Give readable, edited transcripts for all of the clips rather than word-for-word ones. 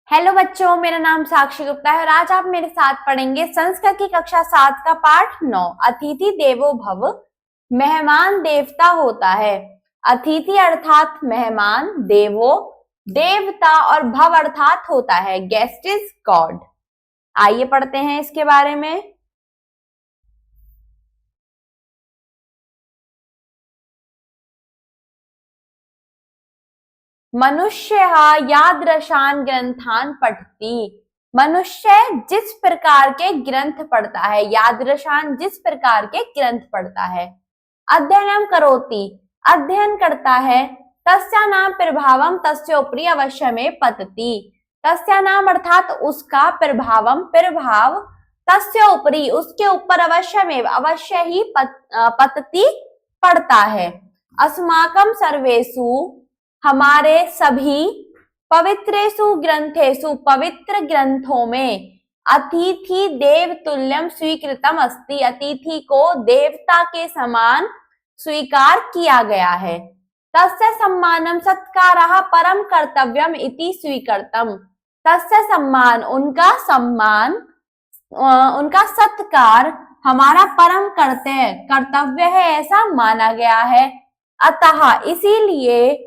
Hello बच्चों, मेरा नाम साक्षी गुप्ता है और आज आप मेरे साथ पढ़ेंगे संस्कृत की कक्षा 7 का पाठ 9 अतिथि देवो भव। मेहमान देवता होता है। अतिथि अर्थात मेहमान, देवो देवता और भव अर्थात होता है गेस्ट इज गॉड। आइए पढ़ते हैं इसके बारे में। मनुष्य यादृशान ग्रंथान पठती। मनुष्य जिस प्रकार के ग्रंथ पढ़ता है, यादृशान जिस प्रकार के ग्रंथ पढ़ता है। अध्ययनम करोति अध्ययन करता है। तस्या नाम प्रभावम तस्योपरि अवश्यमेव पतति। तस्या नाम अर्थात उसका, प्रभावम प्रभाव, तस्य उपरि उसके ऊपर, अवश्यमेव अवश्य ही पतति पड़ता है। अस्माकम सर्वेषु हमारे सभी, पवित्रेषु ग्रंथेषु पवित्र ग्रंथों में, अतिथि देव तुल्यम स्वीकृतम अस्ति अतिथि को देवता के समान स्वीकार किया गया है। तस्य सम्मानम सत्कारः परम कर्तव्यम इति स्वीकृतम। तस्य सम्मान उनका सम्मान, उनका सत्कार हमारा परम कर्तव्य है ऐसा माना गया है। अतः इसीलिए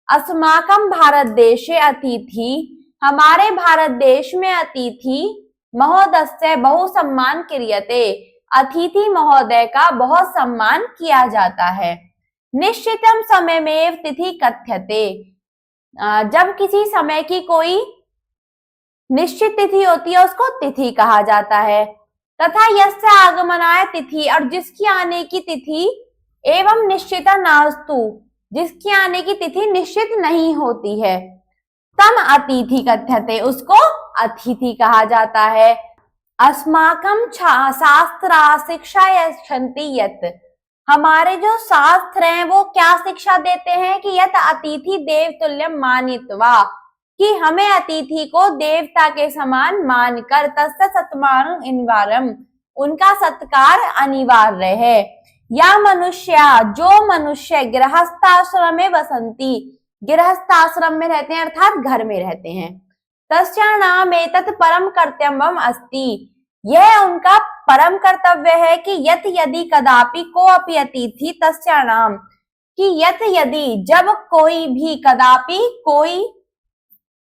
अस्माकं भारत देशे अतिथि हमारे भारत देश में अतिथि महोदयस्य बहु सम्मान क्रियते अतिथि महोदय का बहुत सम्मान किया जाता है। निश्चितम समय में तिथि कथ्यते जब किसी समय की कोई निश्चित तिथि होती है उसको तिथि कहा जाता है। तथा यस्य आगमनाय तिथि और जिसकी आने की तिथि एवं निश्चिता नास्तु जिसकी आने की तिथि निश्चित नहीं होती है, तम अतिथि कथ्यते उसको अतिथि कहा जाता है। अस्माकम शास्त्रा शिक्षा यच्छन्ति यत् हमारे जो शास्त्र हैं वो क्या शिक्षा देते हैं कि यत् अतिथि देवतुल्यम मानित्वा कि हमें अतिथि को देवता के समान मानकर तस्य सत्मानं अनिवार्यम उनका सत्कार अनिवार्य है। या मनुष्य जो मनुष्य गृहस्थाश्रम में वसंती गृहस्थाश्रम में रहते हैं अर्थात घर में रहते हैं, तस्या नाम एतत् परम कर्तव्यम अस्ति यह उनका परम कर्तव्य है कि यत् यदि कदापि को अपि अतिथि तस्या नाम कि यत् यदि जब कोई भी, कदापि कोई,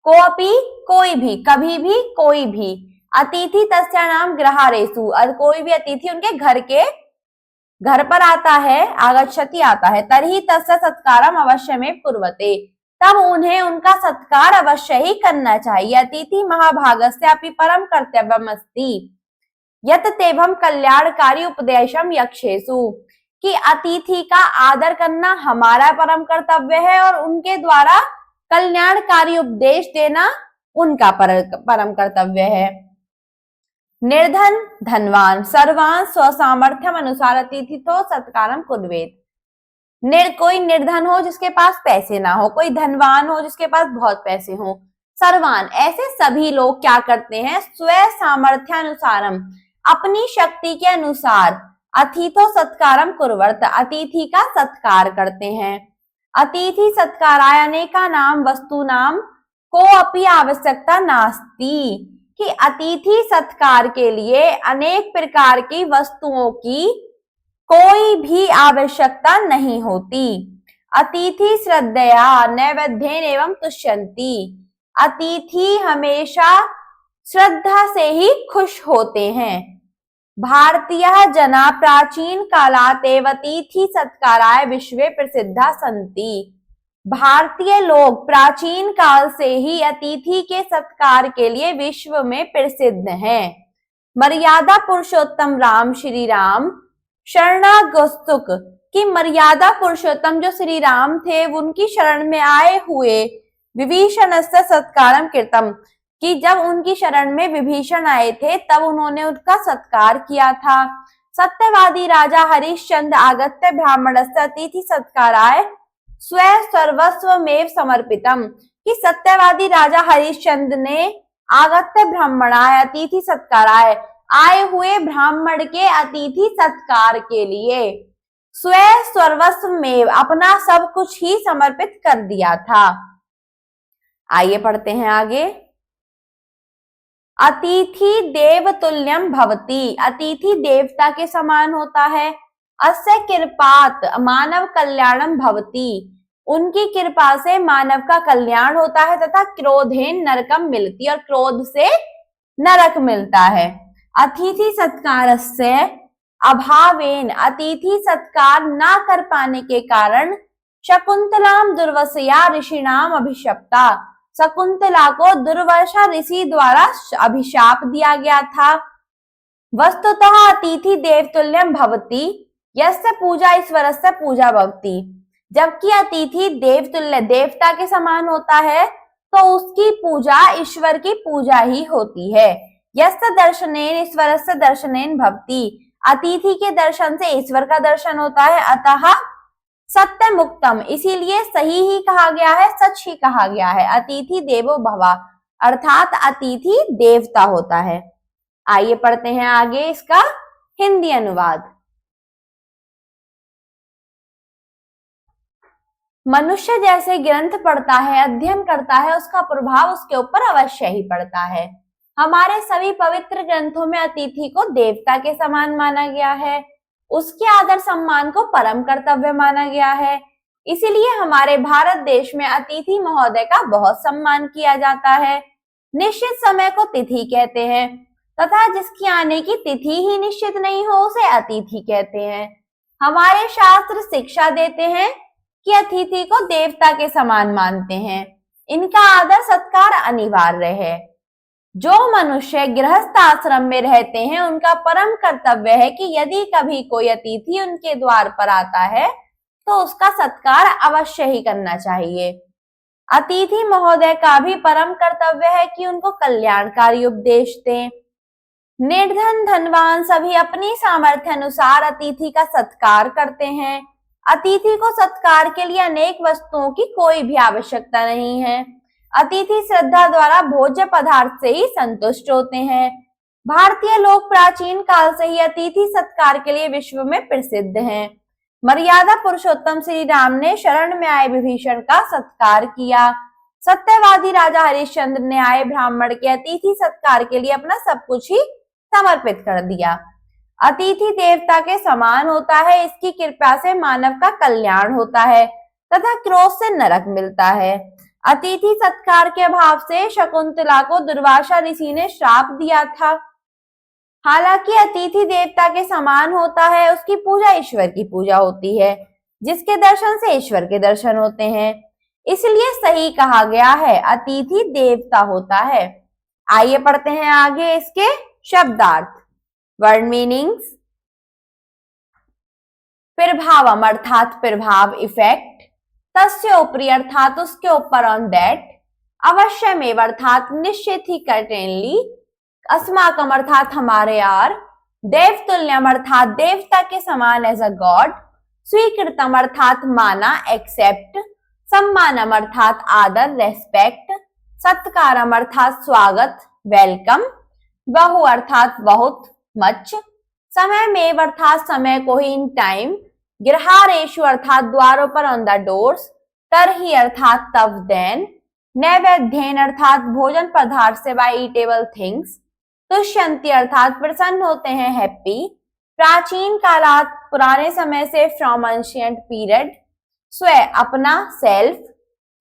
को अपि कोई भी, कभी भी कोई भी, अतिथि तस्या नाम गृहारेषु कोई भी अतिथि उनके घर पर आता है, आगच्छति आता है, तर्हि तस्य सत्कारम अवश्य में कुर्वते तब उन्हें उनका सत्कार अवश्य ही करना चाहिए। अतिथि महाभागस्य अपि परम कर्तव्यम अस्ति यत् तेभं कल्याणकारी उपदेशम यक्षेषु कि अतिथि का आदर करना हमारा परम कर्तव्य है और उनके द्वारा कल्याणकारी उपदेश देना उनका परम कर्तव्य है। निर्धन धनवान सर्वान स्वसामर्थ्यम अनुसार अतिथि तो सत्कारम कुर्वेत। कोई निर्धन हो जिसके पास पैसे ना हो, कोई धनवान हो जिसके पास बहुत पैसे हो, सर्वान ऐसे सभी लोग क्या करते हैं, स्व सामर्थ्यानुसारम अपनी शक्ति के अनुसार अतिथो सत्कारम कुर्वत अतिथि का सत्कार करते हैं। अतिथि सत्काराय अनेका नाम वस्तु नाम को अपि आवश्यकता नास्ति कि अतिथि सत्कार के लिए अनेक प्रकार की वस्तुओं की कोई भी आवश्यकता नहीं होती। अतिथि श्रद्धया नैवेद्येन एवं तुष्यन्ति अतिथि हमेशा श्रद्धा से ही खुश होते हैं। भारतीय जना प्राचीन कालात् एव अतिथि सत्काराय विश्वे प्रसिद्धा सन्ति भारतीय लोग प्राचीन काल से ही अतिथि के सत्कार के लिए विश्व में प्रसिद्ध हैं। मर्यादा पुरुषोत्तम राम श्री राम शरणागस्तुक की मर्यादा पुरुषोत्तम जो श्री राम थे उनकी शरण में आए हुए विभीषण से सत्कारम कृतम कि जब उनकी शरण में विभीषण आए थे तब उन्होंने उनका सत्कार किया था। सत्यवादी राजा हरिश्चंद्र आगत्य ब्राह्मणस्य अतिथि सत्काराय स्व सर्वस्व में समर्पितम कि सत्यवादी राजा हरिश्चंद्र ने आगत्य ब्राह्मणाय अतिथि सत्काराय आए हुए ब्राह्मण के अतिथि सत्कार के लिए स्व सर्वस्व में अपना सब कुछ ही समर्पित कर दिया था। आइए पढ़ते हैं आगे। अतिथि देवतुल्यम भवति, अतिथि देवता के समान होता है। अस्य कृपात मानव कल्याणम भवति, उनकी कृपा से मानव का कल्याण होता है। तथा क्रोधेन नरकम मिलती, और क्रोध से नरक मिलता है। अतिथि सत्कारस्य अभावेन, अतिथि सत्कार ना कर पाने के कारण शकुंतलाम दुर्वसया ऋषिणाम अभिशप्ता, शकुंतला को दुर्वासा ऋषि द्वारा अभिशाप दिया गया था। वस्तुतः अतिथि देवतुल्यम भवति यस्य पूजा ईश्वरस्य पूजा भवति, जबकि अतिथि देवतुल्य देवता के समान होता है तो उसकी पूजा ईश्वर की पूजा ही होती है। यस्य दर्शनेन ईश्वरस्य दर्शनेन भवति, अतिथि के दर्शन से ईश्वर का दर्शन होता है। अतः सत्य मुक्तम, इसीलिए सही ही कहा गया है, सच ही कहा गया है। अतिथि देवो भवा, अर्थात अतिथि देवता होता है। आइए पढ़ते हैं आगे इसका हिंदी अनुवाद। मनुष्य जैसे ग्रंथ पढ़ता है, अध्ययन करता है, उसका प्रभाव उसके ऊपर अवश्य ही पड़ता है। हमारे सभी पवित्र ग्रंथों में अतिथि को देवता के समान माना गया है, उसके आदर सम्मान को परम कर्तव्य माना गया है। इसीलिए हमारे भारत देश में अतिथि महोदय का बहुत सम्मान किया जाता है। निश्चित समय को तिथि कहते हैं तथा जिसकी आने की तिथि ही निश्चित नहीं हो उसे अतिथि कहते हैं। हमारे शास्त्र शिक्षा देते हैं कि अतिथि को देवता के समान मानते हैं, इनका आदर सत्कार अनिवार्य है। जो मनुष्य गृहस्थ आश्रम में रहते हैं उनका परम कर्तव्य है कि यदि कभी कोई अतिथि उनके द्वार पर आता है तो उसका सत्कार अवश्य ही करना चाहिए। अतिथि महोदय का भी परम कर्तव्य है कि उनको कल्याणकारी उपदेश दें। निर्धन धनवान सभी अपनी सामर्थ्य अनुसार अतिथि का सत्कार करते हैं। अतिथि को सत्कार के लिए अनेक वस्तुओं की कोई भी आवश्यकता नहीं है। अतिथि श्रद्धा द्वारा भोज्य पदार्थ से ही संतुष्ट होते हैं। भारतीय लोग प्राचीन काल से ही अतिथि सत्कार के लिए विश्व में प्रसिद्ध हैं। मर्यादा पुरुषोत्तम श्री राम ने शरण में आए विभीषण का सत्कार किया। सत्यवादी राजा हरिश्चंद्र ने आए ब्राह्मण के अतिथि सत्कार के लिए अपना सब कुछ ही समर्पित कर दिया। अतिथि देवता के समान होता है, इसकी कृपा से मानव का कल्याण होता है तथा क्रोध से नरक मिलता है। अतिथि सत्कार के अभाव से शकुंतला को दुर्वासा ऋषि ने श्राप दिया था। हालांकि अतिथि देवता के समान होता है, उसकी पूजा ईश्वर की पूजा होती है, जिसके दर्शन से ईश्वर के दर्शन होते हैं। इसलिए सही कहा गया है अतिथि देवता होता है। आइए पढ़ते हैं आगे इसके शब्दार्थ, वर्ड मीनिंग्स। प्रभावम अर्थात प्रभाव, इफेक्ट। तस्य उपरि अर्थात उसके ऊपर, ऑन दैट। अवश्यमेव अर्थात निश्चित ही, सर्टेनली। अस्माकम अर्थात हमारे यार। देवतुल्यम अर्थात देवता के समान, एज अ गॉड। स्वीकृतम अर्थात माना, एक्सेप्ट। सम्मानम अर्थात आदर, रेस्पेक्ट। सत्कारम अर्थात स्वागत, वेलकम। बहु अर्थात बहुत, मच। समय में अर्थात समय को ही, इन टाइम। गृहारेषु अर्थात द्वारों पर, ऑन द डोर्स। तरहि अर्थात तब, देन। नैवेद्येन अर्थात भोजन पदार्थ से, बाय ईटेबल थिंग्स। तुष्यन्ति अर्थात प्रसन्न होते हैं, हैप्पी। प्राचीन कालात पुराने समय से, फ्रॉम एंशिएंट पीरियड। स्व अपना, सेल्फ।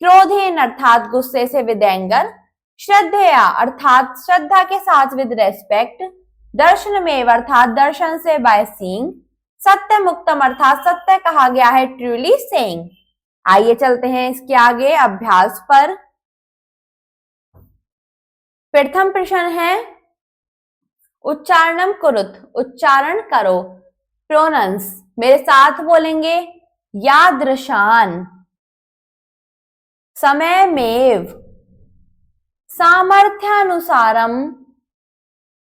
क्रोधेन अर्थात गुस्से से, विद एंगर। श्रद्धेया अर्थात श्रद्धा के साथ, विद रेस्पेक्ट। दर्शन में अर्थात दर्शन से, बाय सीइंग। सत्य मुक्तम अर्थात सत्य कहा गया है, ट्रूली सेइंग। आइए चलते हैं इसके आगे अभ्यास पर। प्रथम प्रश्न है उच्चारणम कुरुत, उच्चारण करो। प्रोनंस मेरे साथ बोलेंगे। यादृशान, समयमेव, सामर्थ्यानुसारम,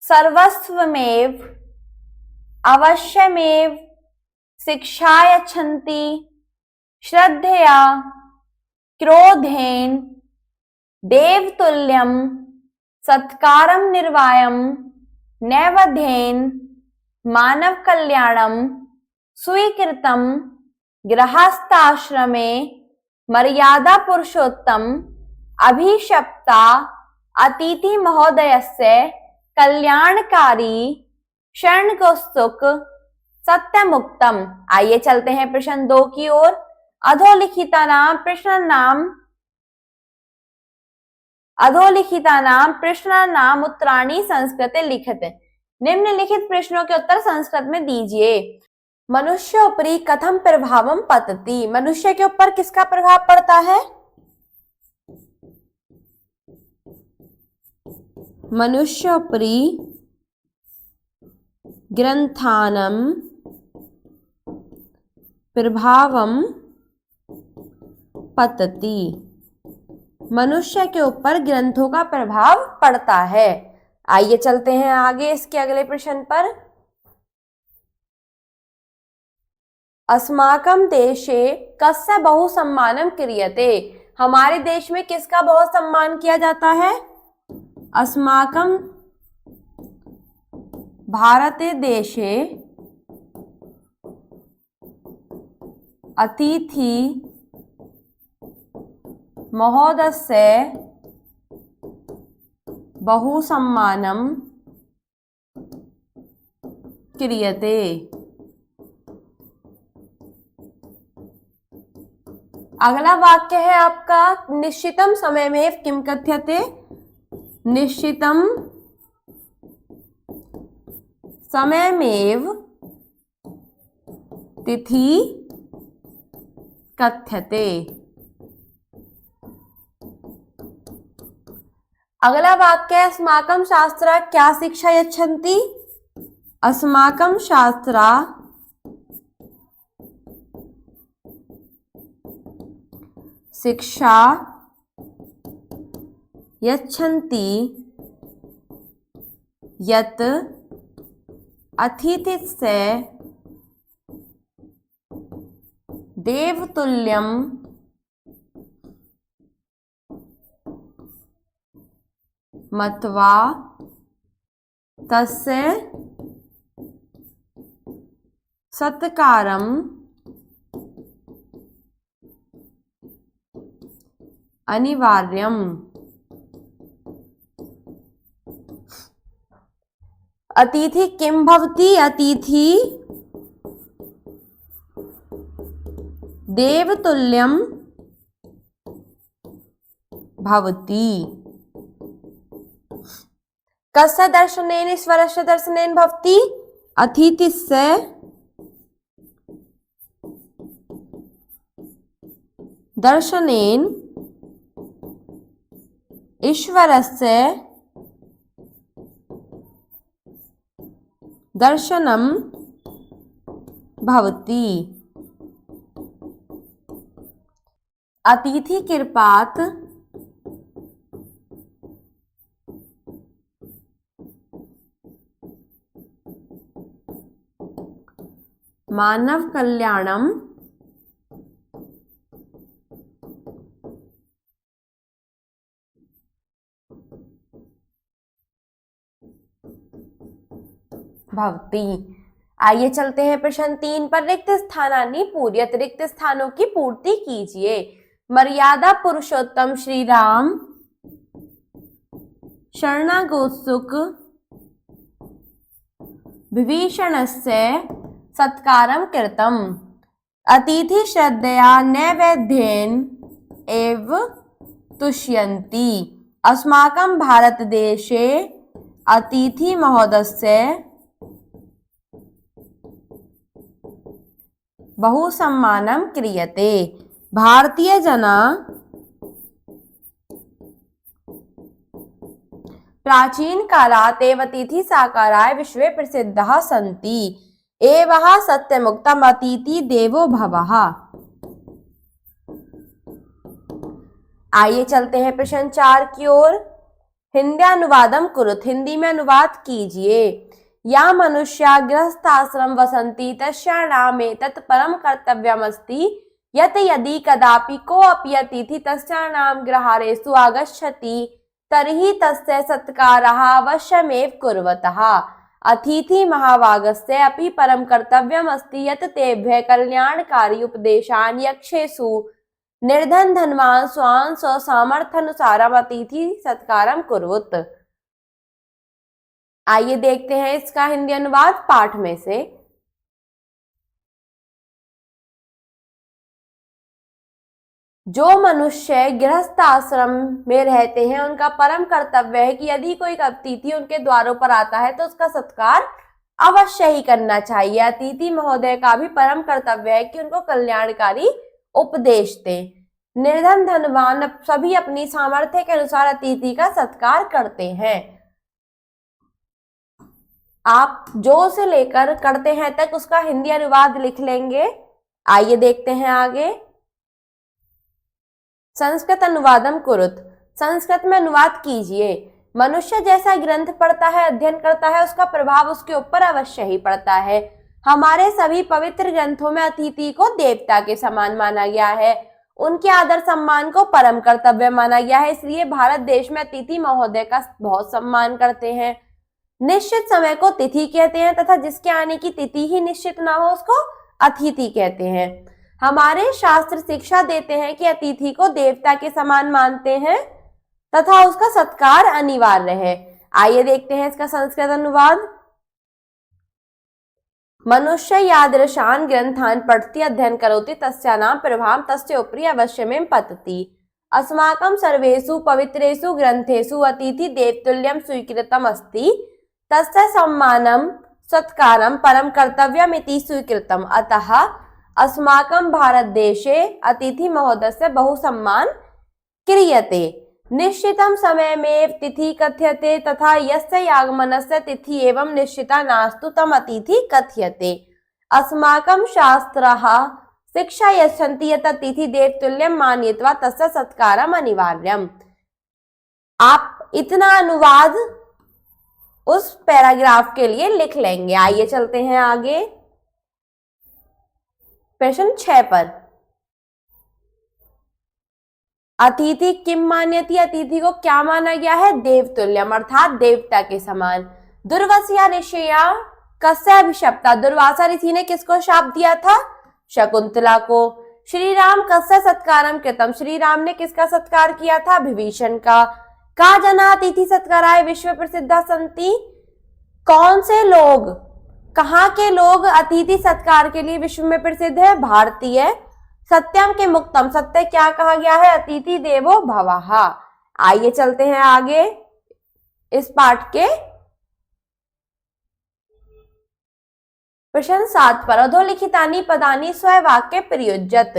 सर्वस्वमेव, अवश्यमेव, शिक्षा यच्छन्ति, श्रद्धया, क्रोधेन, देवतुल्यम, सत्कारम निर्वायम, नैवेद्येन, मानव कल्याणम, स्वीकृतम, गृहस्थाश्रमे, मर्यादा पुरुषोत्तम, अभिशप्ता, अतिथि महोदयस्य, कल्याणकारी, शरण को सुख, सत्य मुक्तम। आइए चलते हैं प्रश्न 2 की ओर। अधोलिखितानां प्रश्नानाम उत्तराणि संस्कृते लिखित। निम्नलिखित प्रश्नों के उत्तर संस्कृत में दीजिए। मनुष्य उपरि कथम प्रभावम पतति। मनुष्य के ऊपर किसका प्रभाव पड़ता है? मनुष्य उपरि ग्रंथानम प्रभावम पतति। मनुष्य के ऊपर ग्रंथों का प्रभाव पड़ता है। आइए चलते हैं आगे इसके अगले प्रश्न पर। अस्माकं देशे कस्य बहु सम्मानम क्रियते। हमारे देश में किसका बहुत सम्मान किया जाता है? अस्माकं भारते देशे अतिथि महोदयस्य बहु सम्मानम क्रियते। अगला वाक्य है आपका, निश्चितम समयमेव किम कथ्यते। निश्चितम समयमेव तिथि कथ्यते। अगला वाक्य है, अस्माकं शास्त्रा क्या शिक्षा यच्छन्ति। अस्माकं शास्त्रा शिक्षा यच्छन्ति यत् अतिथिस्य देवतुल्यं मत्वा तस्य सत्कारम् अनिवार्यम्। अतिथि किम भवति। अतिथि देवतुल्यं भवति। कस्य दर्शनेन ईश्वरस्य दर्शनेन भवति। अतिथिस्य दर्शनेन ईश्वरस्य दर्शनम भवति। अतिथि कृपात् मानव कल्याणम भवति। आइए चलते हैं प्रश्न 3 पर। रिक्त स्थानानि पूर्यत। रिक्त स्थानों की पूर्ति कीजिए। मर्यादा पुरुषोत्तम श्री राम शरणागोत्सुक विभीषणस्य सत्कारं कृतम्। अतिथि श्रद्धया नैवेद्येन एव तुष्यन्ति। अस्माकं भारतदेशे अतिथि महोदयस्य बहु सम्मानम क्रियते। भारतीय जना प्राचीन कालात् एव अतिथि साकाराय विश्वे प्रसिद्धः सन्ति। एवः सत्यमुक्तम् अतिथि देवो भवः। आइए चलते हैं प्रश्न 4 की ओर। हिंदी अनुवादम कुरुत। हिंदी में अनुवाद कीजिए। या मनुष्या गृहस्थाश्रम वसन्ति तस्याणाम् एतत् परम कर्तव्यमस्ति यत् यदि कदापि कोऽपि अतिथि तस्याणाम् गृहारेषु आगच्छति तर्हि तस्य सत्कारः अवश्यमेव कुर्वतः। अतिथि महाभागस्य अपि परम कर्तव्यमस्ति यत् तेभ्यः कल्याणकारी उपदेशान् यक्षेषु निर्धन धनवान् स्वान् स्वसामर्थ्यानुसारम् अतिथि सत्कारं कुर्वत्। आइए देखते हैं इसका हिंदी अनुवाद पाठ में से। जो मनुष्य गृहस्थ आश्रम में रहते हैं उनका परम कर्तव्य है कि यदि कोई अतिथि उनके द्वारों पर आता है तो उसका सत्कार अवश्य ही करना चाहिए। अतिथि महोदय का भी परम कर्तव्य है कि उनको कल्याणकारी उपदेश दें। निर्धन धनवान सभी अपनी सामर्थ्य के अनुसार अतिथि का सत्कार करते हैं। आप जो से लेकर करते हैं तक उसका हिंदी अनुवाद लिख लेंगे। आइए देखते हैं आगे। संस्कृत अनुवादम कुरुत, संस्कृत में अनुवाद कीजिए। मनुष्य जैसा ग्रंथ पढ़ता है, अध्ययन करता है, उसका प्रभाव उसके ऊपर अवश्य ही पड़ता है। हमारे सभी पवित्र ग्रंथों में अतिथि को देवता के समान माना गया है। उनके आदर सम्मान को परम कर्तव्य माना गया है। इसलिए भारत देश में अतिथि महोदय का बहुत सम्मान करते हैं। निश्चित समय को तिथि कहते हैं तथा जिसके आने की तिथि ही निश्चित ना हो उसको अतिथि कहते हैं। हमारे शास्त्र शिक्षा देते हैं कि अतिथि को देवता के समान मानते हैं तथा उसका सत्कार अनिवार्य है। आइए देखते हैं इसका संस्कृत अनुवाद। मनुष्य यादृशान ग्रंथान पठति अध्ययन करोति तस्यानां प्रभावं तस्य उपरि अवश्यमेव पतति। अस्माकं सर्वेषु पवित्रेषु ग्रंथेषु अतिथि देवतुल्यं स्वीकृतम् अस्ति। तस्य सम्मानं सत्कारं परम कर्तव्यम् इति स्वीकृतम्। अतः अस्माकं भारत देशे अतिथि महोदयस्य बहु सम्मान क्रियते। निश्चितं समयमेव तिथि कथ्यते तथा यस्य आगमनस्य तिथि एवं निश्चिता नास्तु तम अतिथि कथ्यते। अस्माकं शास्त्राः शिक्षा यच्छन्ति यत् अतिथि देवतुल्यं मानयित्वा तस्य सत्कारम् अनिवार्यम्। आप इतना अनुवाद उस पैराग्राफ के लिए लिख लेंगे। आइए चलते हैं आगे प्रश्न 6 पर। अतिथि किम मान्यति, अतिथि को क्या माना गया है? देवतुल्यम अर्थात देवता के समान। दुर्वासा ऋषिया कस्य अभिशप्ता, दुर्वासा ऋषि ने किसको शाप दिया था? शकुंतला को। श्री राम कस्य सत्कारम कृतम, श्री राम ने किसका सत्कार किया था? विभीषण का। का जना अतिथि सत्काराय विश्व प्रसिद्धा संति, कौन से लोग, कहाँ के लोग अतिथि सत्कार के लिए विश्व में प्रसिद्ध है? भारतीय। सत्यम के मुक्तम, सत्य क्या कहा गया है? अतिथि देवो भवः। आइए चलते हैं आगे इस पाठ के प्रश्न 7 पर। अधोलिखितानि पदानि स्ववाक्ये प्रयुज्यत,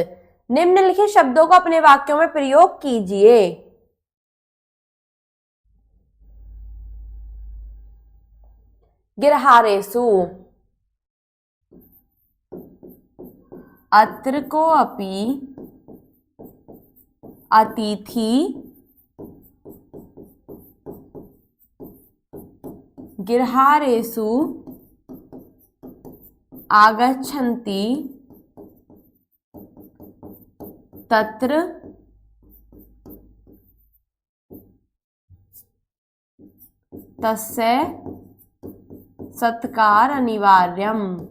निम्नलिखित शब्दों को अपने वाक्यों में प्रयोग कीजिए। गिरहारेषु, अत्र को अपि अतिथि गिरहारेषु आगच्छन्ति तत्र तस्य सत्कार अनिवार्यम्।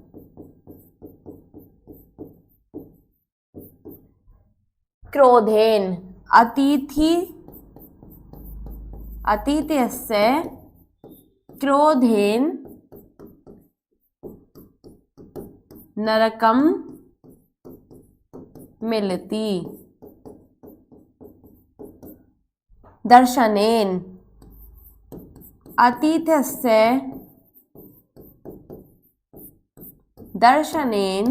क्रोधेन, अतिथ्यस्य क्रोधेन नरकम मिलति। दर्शनेन, अतिथ्यस्य दर्शनेन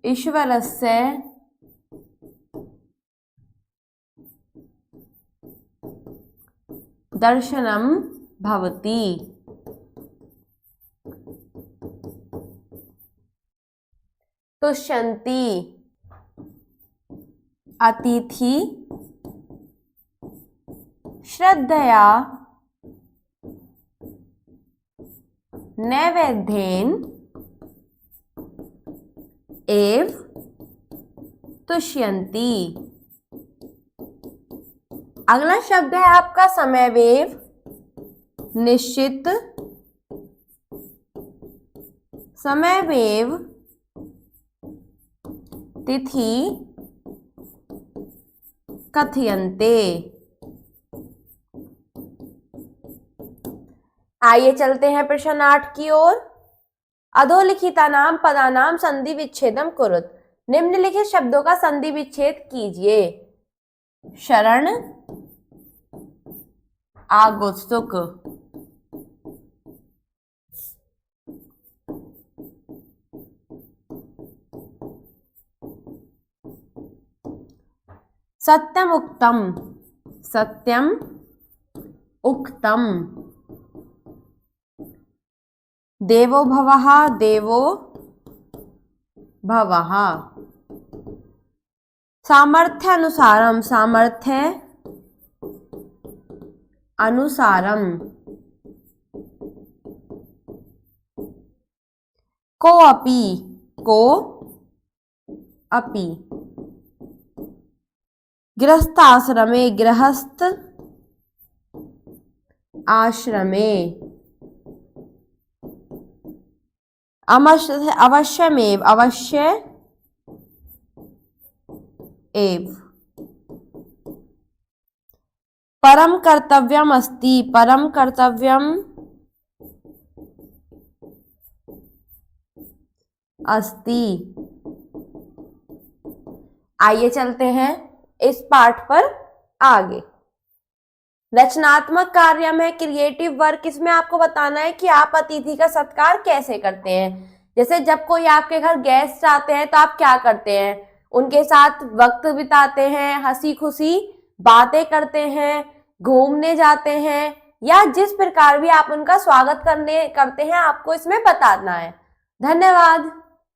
ईश्वरस्य दर्शनम भवति। तुष्यन्ति, अतिथि श्रद्धया नैवेद्येन एव तुष्यन्ति। अगला शब्द है आपका समयवेव। निश्चित समयवेव तिथि कथयन्ते। आइए चलते हैं प्रश्न 8 की ओर। अधोलिखितानाम पदानाम संधि विच्छेदम कुरुत। निम्नलिखित शब्दों का संधि विच्छेद कीजिए। शरण, आगुस्तुक, सत्यम उक्तम, सत्यम उक्तम, देवो भवः, देवो भवः, सामर्थ्य अनुसारम, सामर्थ्य अनुसारम, को अपि, को अपि, गृहस्थाश्रमे, गृहस्थ आश्रमे, अवश्यमेव, अवश्य एव, परम कर्तव्यम अस्ति, परम कर्तव्यम अस्ति। आइए चलते हैं इस पाठ पर आगे। रचनात्मक कार्य में क्रिएटिव वर्क, इसमें आपको बताना है कि आप अतिथि का सत्कार कैसे करते हैं। जैसे जब कोई आपके घर गेस्ट आते हैं तो आप क्या करते हैं, उनके साथ वक्त बिताते हैं, हंसी खुशी बातें करते हैं, घूमने जाते हैं, या जिस प्रकार भी आप उनका स्वागत करते हैं आपको इसमें बताना है। धन्यवाद।